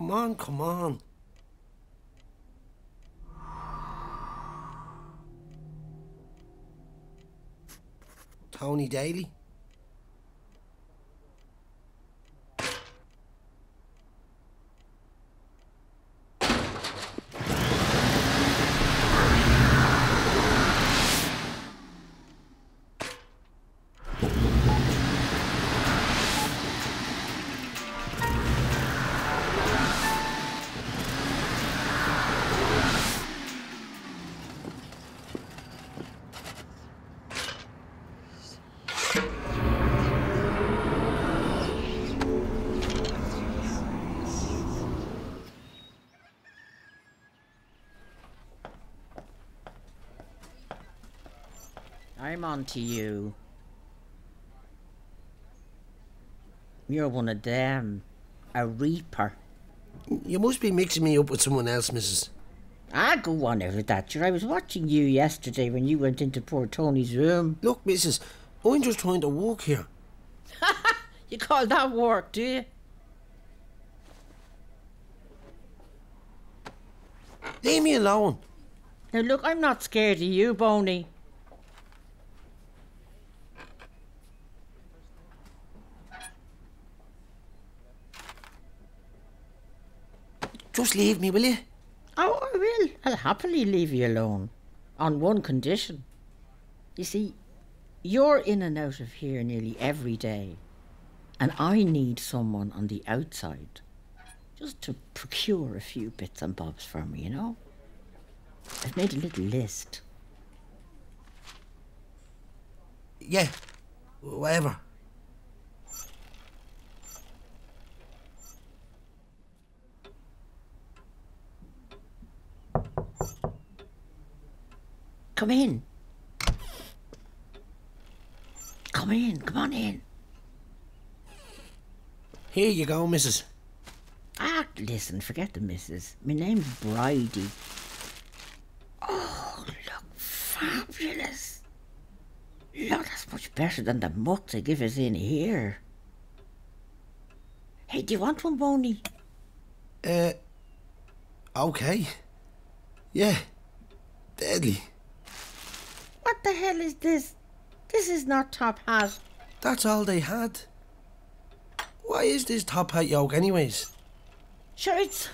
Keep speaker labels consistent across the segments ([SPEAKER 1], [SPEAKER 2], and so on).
[SPEAKER 1] Come on, come on. Tony Daly.
[SPEAKER 2] I'm on to you. You're one of them. A reaper.
[SPEAKER 1] You must be mixing me up with someone else, Mrs.
[SPEAKER 2] Ah, go on out of that, sure. I was watching you yesterday when you went into poor Tony's room.
[SPEAKER 1] Look, Mrs., I'm just trying to walk here.
[SPEAKER 2] You call that work, do you?
[SPEAKER 1] Leave me alone.
[SPEAKER 2] Now look, I'm not scared of you, Boney.
[SPEAKER 1] Just leave me, will you?
[SPEAKER 2] Oh, I will. I'll happily leave you alone. On one condition. You see, you're in and out of here nearly every day. And I need someone on the outside. Just to procure a few bits and bobs for me, you know? I've made a little list.
[SPEAKER 1] Yeah, whatever.
[SPEAKER 2] Come in. Come in, come on in.
[SPEAKER 1] Here you go, Mrs.
[SPEAKER 2] Ah, listen, forget the missus. My name's Bridie. Oh, look, fabulous. Look, that's much better than the muck they give us in here. Hey, do you want one, Boney?
[SPEAKER 1] Okay. Yeah, deadly.
[SPEAKER 2] What the hell is this? This is not top hat.
[SPEAKER 1] That's all they had. Why is this top hat yoke anyways?
[SPEAKER 2] Sure, it's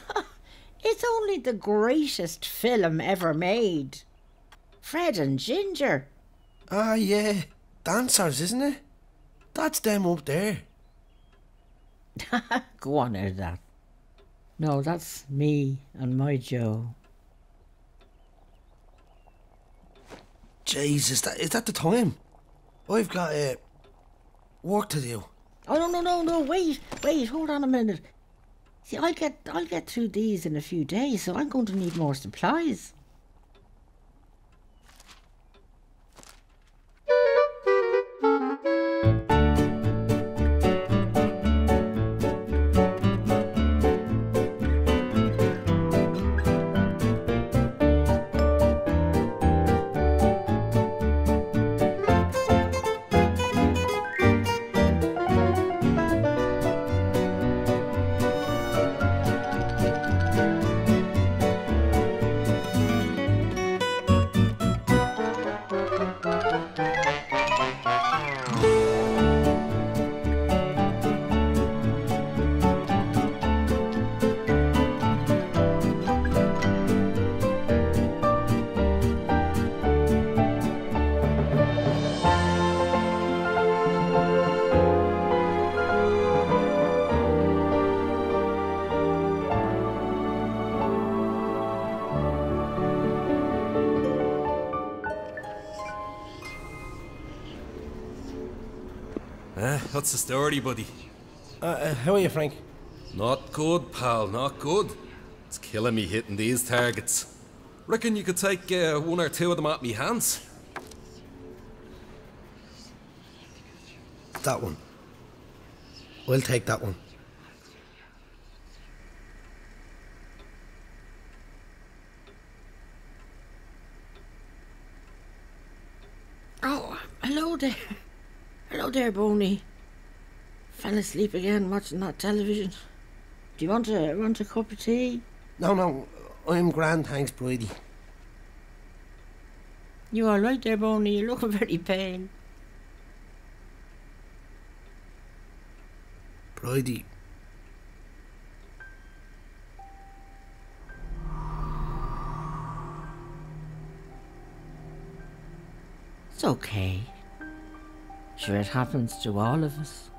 [SPEAKER 2] only the greatest film ever made. Fred and Ginger.
[SPEAKER 1] Ah, yeah. Dancers, isn't it? That's them up there.
[SPEAKER 2] Go on out of that. No, that's me and my Joe.
[SPEAKER 1] Jesus, is that the time? I've got work to do.
[SPEAKER 2] Oh, no, wait, hold on a minute. See, I'll get through these in a few days, so I'm going to need more supplies.
[SPEAKER 3] What's the story, buddy?
[SPEAKER 1] How are you, Frank?
[SPEAKER 3] Not good, pal, not good. It's killing me hitting these targets. Reckon you could take one or two of them at me hands?
[SPEAKER 1] That one. We'll take that one.
[SPEAKER 2] Oh, hello there. Hello there, Boney. Fell asleep again watching that television. Do you want a cup of tea?
[SPEAKER 1] No, I'm grand, thanks, Bridie.
[SPEAKER 2] You all right there, Boney? You're looking very pale.
[SPEAKER 1] Bridie.
[SPEAKER 2] It's okay. Sure, it happens to all of us.